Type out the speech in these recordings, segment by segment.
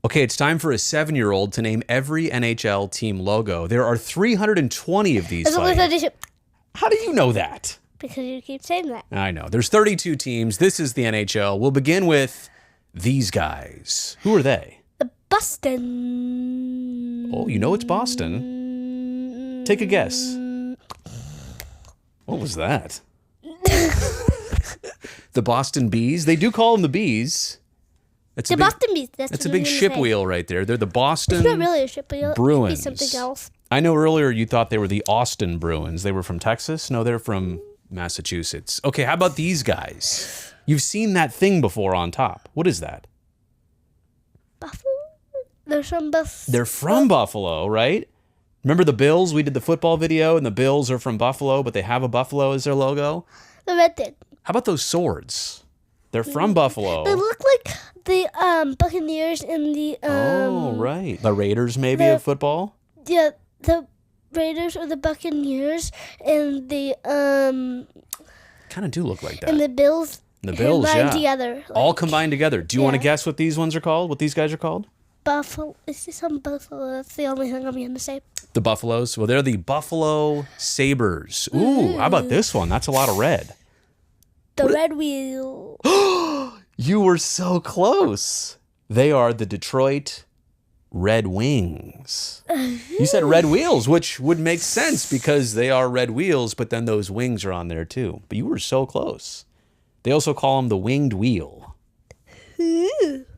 Okay, it's time for a 7-year-old to name every NHL team logo. There are 320 of these. How do you know that? Because you keep saying that. I know. There's 32 teams. This is the NHL. We'll begin with these guys. Who are they? The Boston. Oh, you know it's Boston. Take a guess. What was that? The Boston Bees. They do call them the Bees. That's Boston Bees. That's a big ship wheel right there. They're the Boston. It's not really a ship wheel. Bruins. It could be something else. I know earlier you thought they were the Austin Bruins. They were from Texas. No, they're from Massachusetts. Okay, how about these guys? You've seen that thing before on top. What is that? Buffalo. They're from Buffalo. They're from Buffalo, right? Remember the Bills? We did the football video, and the Bills are from Buffalo, but they have a buffalo as their logo. The red thing. How about those swords? They're from Buffalo. They look like the Buccaneers and the oh, right. The Raiders, maybe, of football? Yeah, the Raiders or the Buccaneers and the kind of do look like that. And the Bills. The Bills, combined together. All combined together. Do you want to guess what these ones are called? What these guys are called? Buffalo. Is this on Buffalo? That's the only thing I'm going to say. The Buffaloes. Well, they're the Buffalo Sabres. Ooh, how about this one? That's a lot of red. The Red Wheel. You were so close. They are the Detroit Red Wings. You said Red Wheels, which would make sense because they are red wheels, but then those wings are on there too. But you were so close. They also call them the Winged Wheel.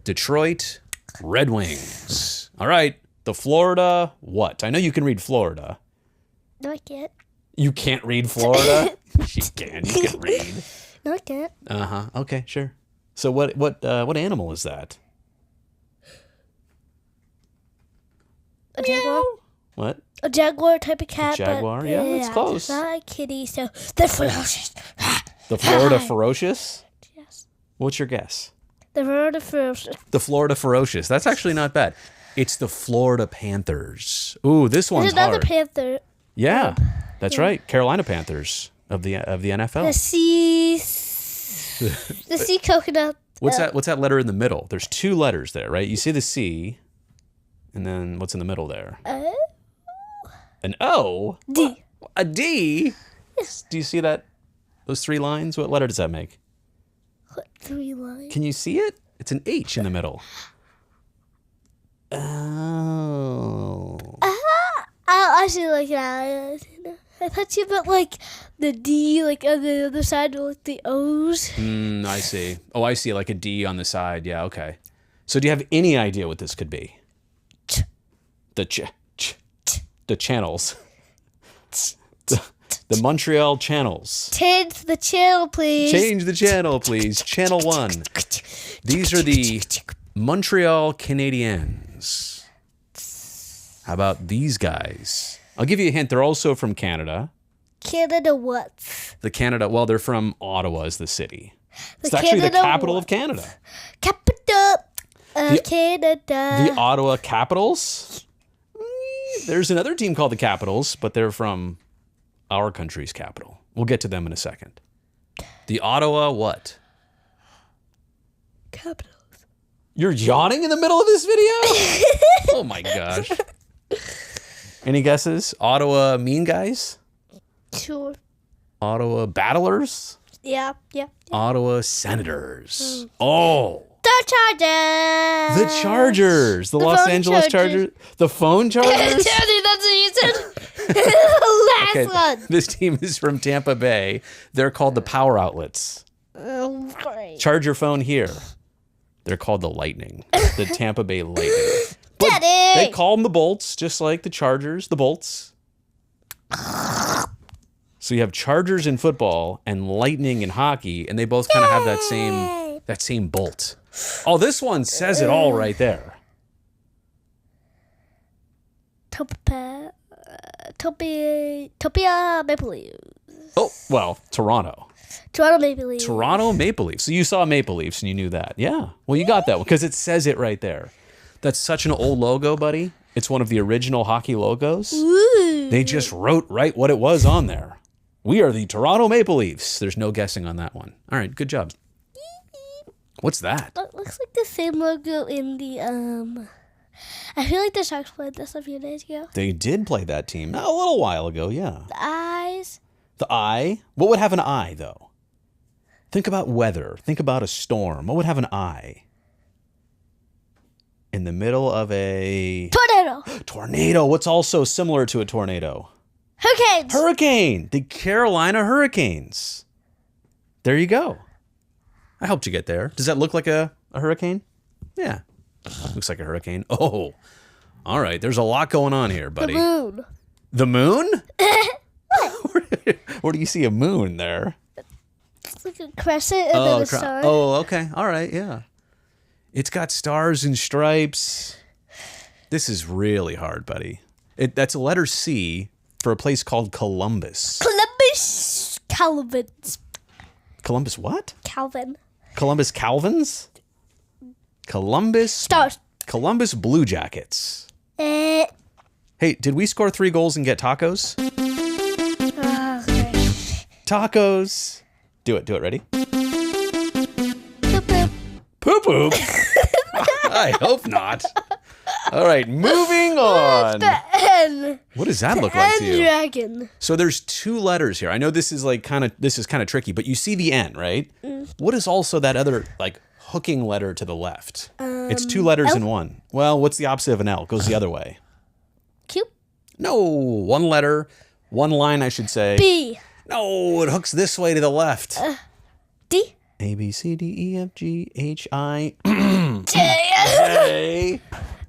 Detroit Red Wings. All right. The Florida what? I know you can read Florida. No, I can't. You can't read Florida? She can. You can read. No, I can't. Uh-huh. Okay, sure. So what animal is that? A jaguar. What? A jaguar type of cat. A jaguar? But, yeah, that's close. It's not a kitty, so they're ferocious. The Florida Ferocious? Yes. What's your guess? The Florida Ferocious. The Florida Ferocious. That's actually not bad. It's the Florida Panthers. Ooh, this one's There's another hard. panther. Yeah, that's right. Carolina Panthers of the NFL. The sea coconut. What's that letter in the middle? There's 2 letters there, right? You see the C, and then what's in the middle there? An O? D. A D? Yes. Do you see that? Those 3 lines? What letter does that make? What 3 lines? Can you see it? It's an H in the middle. Oh. I see like that. I thought you meant like the D, like on the other side, like the O's. I see. Oh, I see, like a D on the side. Yeah, okay. So do you have any idea what this could be? The channels. The Montreal Channels. Change the channel, please. Change the channel, please. Channel 1. These are the Montreal Canadiens. How about these guys? I'll give you a hint. They're also from Canada. Canada what? Well, they're from Ottawa is the city. It's The actually the Canada capital what? of Canada. Capital of Canada. The Ottawa Capitals? There's another team called the Capitals, but they're from our country's capital. We'll get to them in a second. The Ottawa what? Capitals. You're yawning in the middle of this video? Oh my gosh. Any guesses? Ottawa Mean Guys? Sure. Ottawa Battlers? Yeah. Ottawa Senators. Oh. The Chargers. The Chargers. The Los phone Angeles Chargers. The phone Chargers? That's what you said. Last one. This team is from Tampa Bay. They're called the Power Outlets. Oh, great. Charge your phone here. They're called the Lightning. The Tampa Bay Lightning. But Daddy! they call them the Bolts, just like the Chargers, the Bolts. So you have Chargers in football and Lightning in hockey, and they both kind of have that same bolt. Oh, this one says it all right there. Topia Maple Leafs. Oh, well, Toronto. Toronto Maple Leafs. Toronto Maple Leafs. So you saw Maple Leafs and you knew that. Yeah. Well, you got that one because it says it right there. That's such an old logo, buddy. It's one of the original hockey logos. Ooh. They just wrote right what it was on there. We are the Toronto Maple Leafs. There's no guessing on that one. All right, good job. What's that? It looks like the same logo in the I feel like the Sharks played this a few days ago. They did play that team a little while ago, yeah. The eyes. The eye? What would have an eye, though? Think about weather. Think about a storm. What would have an eye? In the middle of a... Tornado. Tornado. What's also similar to a tornado? Hurricanes. Hurricane. The Carolina Hurricanes. There you go. I helped you get there. Does that look like a hurricane? Yeah. Looks like a hurricane. Oh. All right. There's a lot going on here, buddy. The moon. The moon? Where do you see a moon there? It's like a crescent and then a star. Oh, okay. All right. Yeah. It's got stars and stripes. This is really hard, buddy. That's a letter C for a place called Columbus. Calvins. Columbus what? Calvin. Columbus Calvins? Columbus. Stars. Columbus Blue Jackets. Hey, did we score 3 goals and get tacos? Okay. Tacos. Do it. Ready? Boop, boop. Poop poop. I hope not. All right, moving on. The N. What does that look like to you? Dragon. So there's 2 letters here. I know this is kind of tricky, but you see the N, right? What is also that other hooking letter to the left? It's 2 letters L? in one. Well, what's the opposite of an L? It goes the other way. Q. No, 1 letter, 1 line, I should say. B. No, it hooks this way to the left. D. A, B, C, D, E, F, G, H, I, J. J.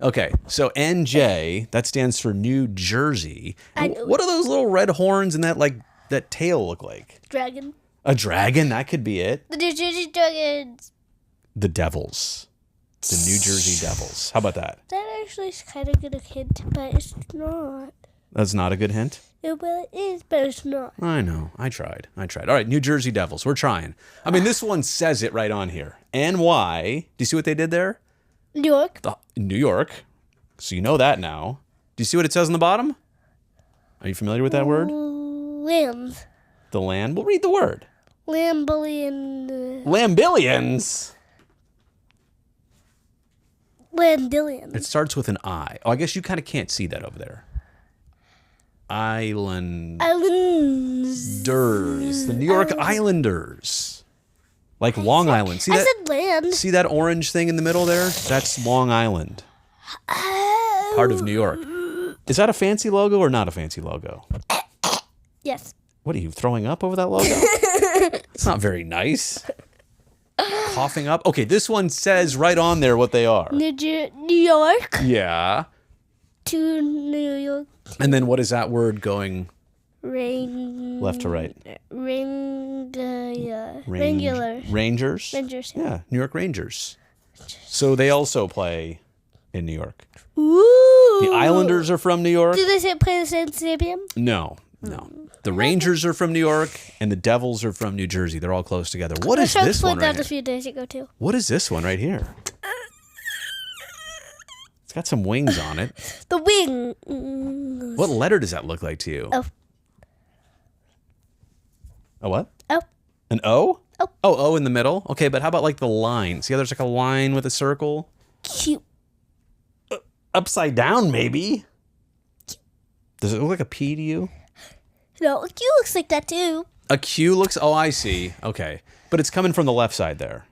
Okay, so NJ, that stands for New Jersey. What do those little red horns and that tail look like? Dragon. A dragon, that could be it. The New Jersey Dragons. The Devils. The New Jersey Devils. How about that? That actually is kind of good a hint, but it's not. That's not a good hint? Well, it is, but it's not. I know. I tried. All right, New Jersey Devils. We're trying. I mean, this one says it right on here. NY. Do you see what they did there? New York. New York. So you know that now. Do you see what it says on the bottom? Are you familiar with that word? Lambs. The land. Well, read the word. Lambillion. Lambillions. Landillion. It starts with an I. Oh, I guess you kind of can't see that over there. Islanders. The New York Islanders. Like Long Island. See I that? said land. See that orange thing in the middle there? That's Long Island. Part of New York. Is that a fancy logo or not a fancy logo? Yes. What are you throwing up over that logo? It's not very nice. Coughing up. Okay, this one says right on there what they are. New York Yeah. to New York. And then what is that word going Rain. left to right? Regular. Rangers? Rangers. Yeah, New York Rangers. So they also play in New York. Ooh. The Islanders are from New York. Do they play the same stadium? No. The Rangers are from New York, and the Devils are from New Jersey. They're all close together. What is this one right that here? a few days ago too. What is this one right here? It's got some wings on it. The wing. What letter does that look like to you? Oh. A what? Oh. An O? Oh. Oh, O in the middle? Okay, but how about the line? See how there's a line with a circle? Cute. Upside down, maybe? Does it look like a P to you? No, Q looks like that too. A Q looks... Oh, I see. Okay. But it's coming from the left side there.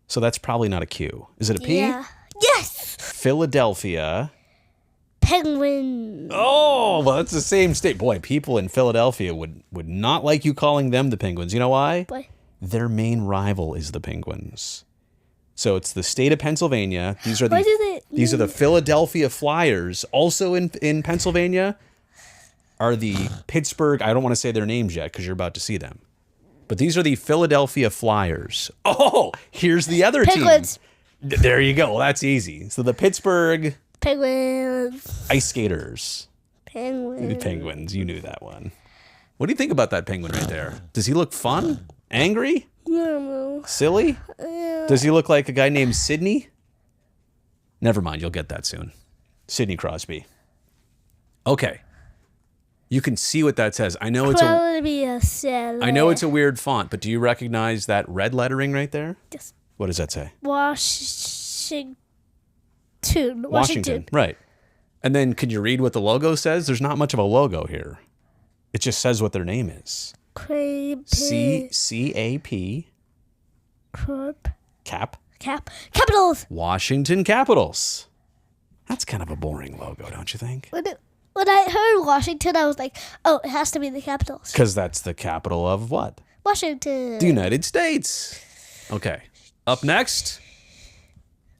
So that's probably not a Q. Is it a P? Yeah. Yes. Philadelphia. Penguin. Oh, well, that's the same state. Boy, people in Philadelphia would not like you calling them the Penguins. You know why? Boy. Their main rival is the Penguins. So it's the state of Pennsylvania. These are the Philadelphia Flyers. Also in Pennsylvania are the Pittsburgh. I don't want to say their names yet because you're about to see them. But these are the Philadelphia Flyers. Oh, here's the other Penguins. team. There you go. That's easy. So the Pittsburgh Penguins. Ice Skaters. Penguins. You knew that one. What do you think about that penguin right there? Does he look fun? Angry? No. Silly? Does he look like a guy named Sidney? Never mind. You'll get that soon. Sidney Crosby. Okay. You can see what that says. I know it's Probably a sailor. I know it's a weird font, but do you recognize that red lettering right there? Yes. What does that say? Washington. Right. And then could you read what the logo says? There's not much of a logo here. It just says what their name is. C-A-P. Capitals. Washington Capitals. That's kind of a boring logo, don't you think? When I heard Washington, I was like, oh, it has to be the Capitals. Because that's the capital of what? Washington. The United States. Okay. Up next,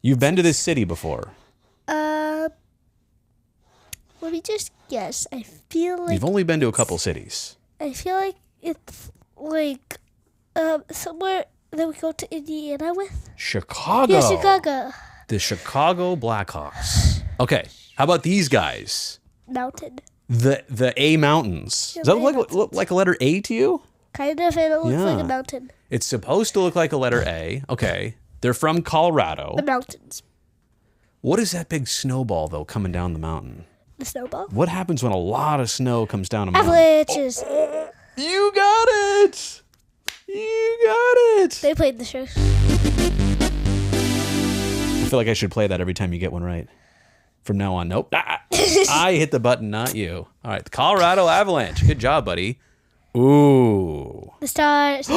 you've been to this city before. Let me just guess. I feel like You've only been to a couple cities. I feel like it's like somewhere that we go to Indiana with. Chicago. Yeah, Chicago. The Chicago Blackhawks. Okay. How about these guys? Mountain. The A Mountains. Yeah, Does that A look like a letter A to you? Kind of. It looks like Yeah. a mountain. It's supposed to look like a letter A. Okay. They're from Colorado. The mountains. What is that big snowball, though, coming down the mountain? The snowball. What happens when a lot of snow comes down a mountain? Avalanches. You got it! You got it! They played the show. I feel like I should play that every time you get one right. From now on, nope. I hit the button, not you. All right, the Colorado Avalanche. Good job, buddy. Ooh. The Stars.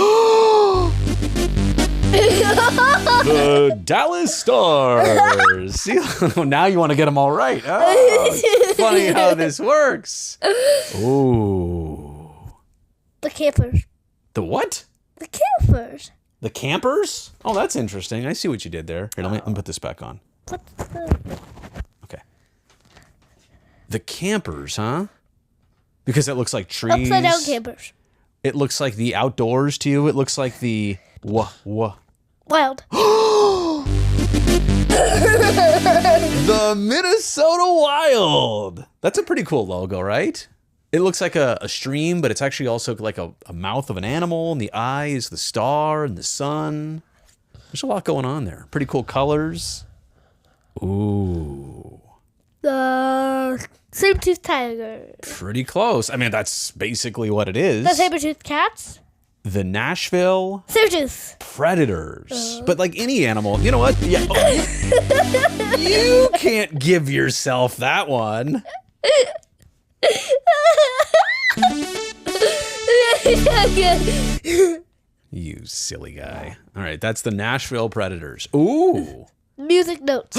The Dallas Stars. See, now you want to get them all right. Oh, it's funny how this works. Ooh. The Campers. The what? The Campers. The Campers? Oh, that's interesting. I see what you did there. Here, let me put this back on. What's the... Okay. The Campers, huh? Because it looks like trees. Upside down campers. It looks like the outdoors to you. It looks like the Wild. The Minnesota Wild. That's a pretty cool logo, right? It looks like a stream, but it's actually also like a mouth of an animal, and the eye is the star and the sun. There's a lot going on there. Pretty cool colors. Ooh. The saber-toothed tiger. Pretty close. I mean, that's basically what it is. The saber-toothed cats. The Nashville Saber-tooth. Predators. But like any animal, you know what? Yeah. Oh, you can't give yourself that one. You silly guy. All right, that's the Nashville Predators. Ooh. Music notes.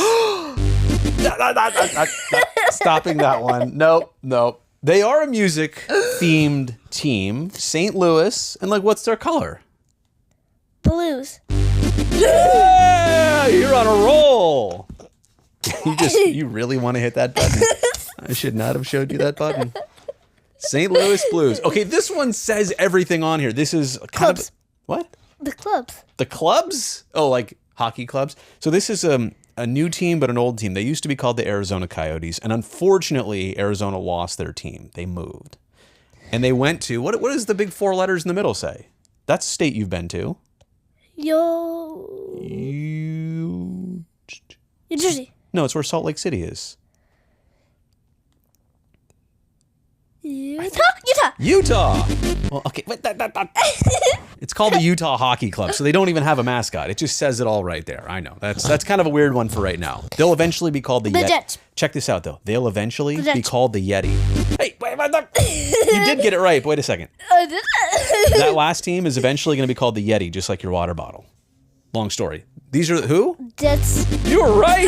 Stopping that one. Nope. They are a music-themed team. St. Louis. And like, what's their color? Blues. Yeah, you're on a roll. You really want to hit that button. I should not have showed you that button. St. Louis Blues. Okay, this one says everything on here. This is kind Clubs. of what? The clubs. The clubs? Oh, like hockey clubs. So this is a new team, but an old team. They used to be called the Arizona Coyotes, and unfortunately, Arizona lost their team. They moved, and they went to what does the big four letters in the middle say? That's the state you've been to. New Jersey. No, it's where Salt Lake City is. Utah. Well, okay. It's called the Utah Hockey Club, so they don't even have a mascot. It just says it all right there. I know. That's kind of a weird one for right now. They'll eventually be called the Yeti. Jets. Check this out, though. They'll eventually The be Jets. called the Yeti. Hey, wait, you did get it right. But wait a second. That last team is eventually going to be called the Yeti, just like your water bottle. Long story. These are who? Jets. You were right.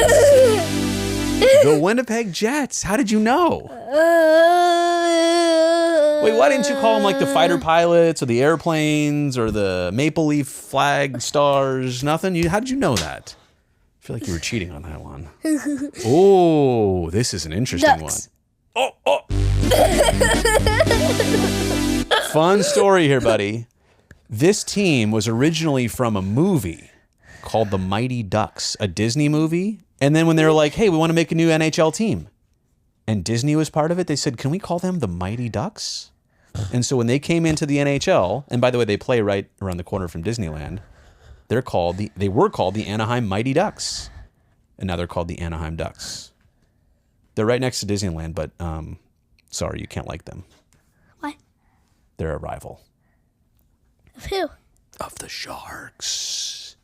The Winnipeg Jets. How did you know? Wait, why didn't you call them like the fighter pilots or the airplanes or the maple leaf flag stars? Nothing? How did you know that? I feel like you were cheating on that one. Oh, this is an interesting Ducks. one. Oh. Fun story here, buddy. This team was originally from a movie called The Mighty Ducks, a Disney movie. And then when they were like, hey, we want to make a new NHL team, and Disney was part of it, they said, can we call them the Mighty Ducks? And so when they came into the NHL, and by the way, they play right around the corner from Disneyland, they were called the Anaheim Mighty Ducks. And now they're called the Anaheim Ducks. They're right next to Disneyland, but sorry, you can't like them. Why? They're a rival. Of who? Of the Sharks.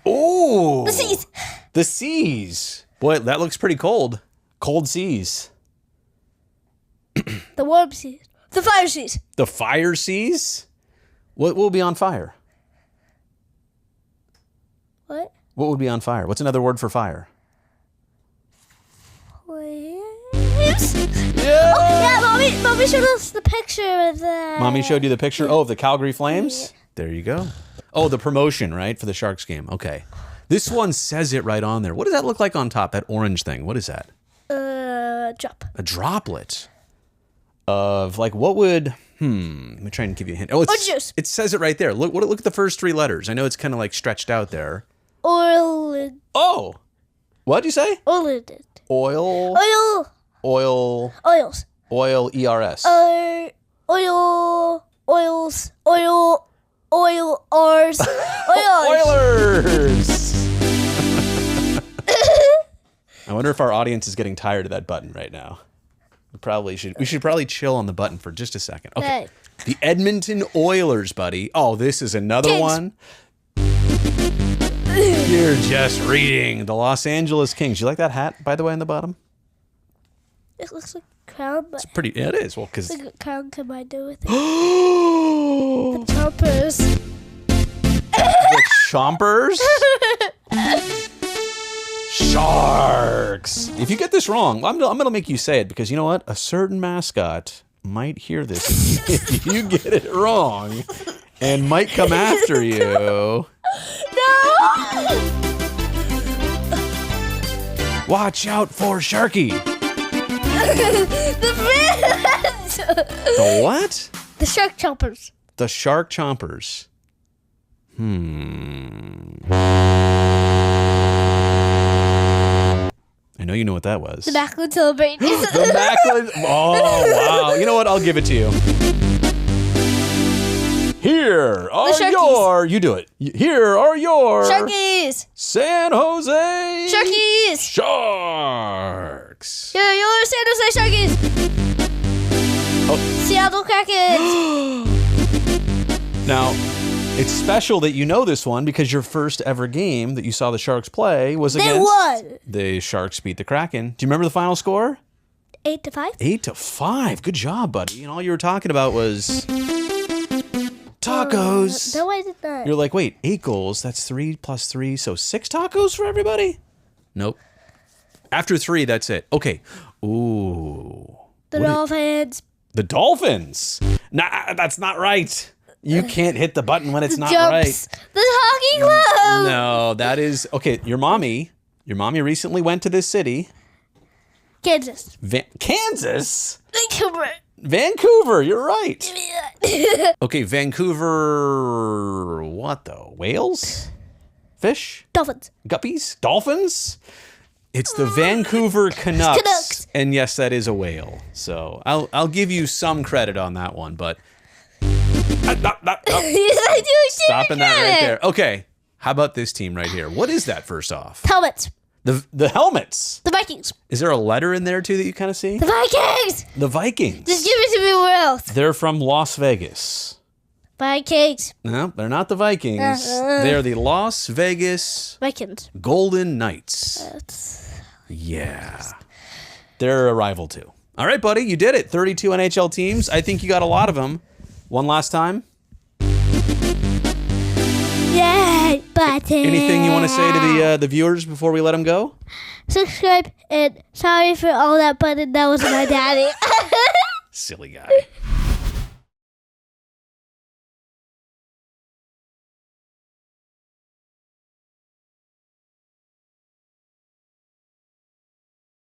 Oh, The seas. The seas. Boy, that looks pretty cold. Cold seas. The warm seas. The fire seas. The fire seas? What will be on fire? What? What would be on fire? What's another word for fire? Flames? Yeah. Oh, yeah, Mommy showed us the picture of the... Mommy showed you the picture? Oh, of the Calgary Flames? There you go. Oh, the promotion, right? For the Sharks game. Okay. This one says it right on there. What does that look like on top? That orange thing. What is that? Drop. A droplet of like what would let me try and give you a hint. Oh, juice. It says it right there. Look at the first three letters. I know it's kind of like stretched out there. Oil. Oh, what'd you say? Oil. Oil. Oils. Oil. ERS. Oils. Oilers. Oilers. I wonder if our audience is getting tired of that button right now. We should probably chill on the button for just a second. Okay. The Edmonton Oilers, buddy. Oh, this is another Kings. one. You're just reading. The Los Angeles Kings. You like that hat, by the way, in the bottom? It looks like a crown, but It's pretty. Yeah, it is. Well, because. it's like a crown combined with it. The choppers. The Chompers? Sharks. If you get this wrong, I'm going to make you say it because you know what? A certain mascot might hear this if you get it wrong and might come after you. No! Watch out for Sharky. The friends! The what? The shark choppers. The Shark Chompers. I know you know what that was. The Macklin celebrating. The Macklin. Oh, wow. You know what? I'll give it to you. Here are your. You do it. Here are your. Sharkies! San Jose. Sharkies! Sharks. Here are your San Jose Sharkies! Seattle Kraken! Now, it's special that you know this one because your first ever game that you saw the Sharks play was They against. won! The Sharks beat the Kraken. Do you remember the final score? 8-5? 8-5. Good job, buddy. And all you were talking about was tacos. No, I did not. You're like, wait, 8 goals. That's 3 plus 3. So 6 tacos for everybody? Nope. After 3, that's it. Okay. Ooh. The Dolphins. The Dolphins. Nah, that's not right. You can't hit the button when it's not Jumps. right. The hockey club. No, that is okay. Your mommy recently went to this city. Kansas. Kansas? Vancouver. Vancouver, you're right. Okay, Vancouver, what though? Whales? Fish? Dolphins. Guppies? Dolphins? It's the Vancouver Canucks. Canucks. And yes, that is a whale. So I'll give you some credit on that one, but stopping that right there. Okay, how about this team right here? What is that first off? Helmets. The helmets. The Vikings. Is there a letter in there too that you kind of see? The Vikings. The Vikings. Just give it to me where else. They're from Las Vegas. Vikings. No, they're not the Vikings. They're the Las Vegas Vikings. Golden Knights. Yeah. They're a rival too. All right, buddy, you did it. 32 NHL teams. I think you got a lot of them. One last time. Yay, button. Anything you want to say to the viewers before we let them go? Subscribe and sorry for all that button. That was my daddy. Silly guy.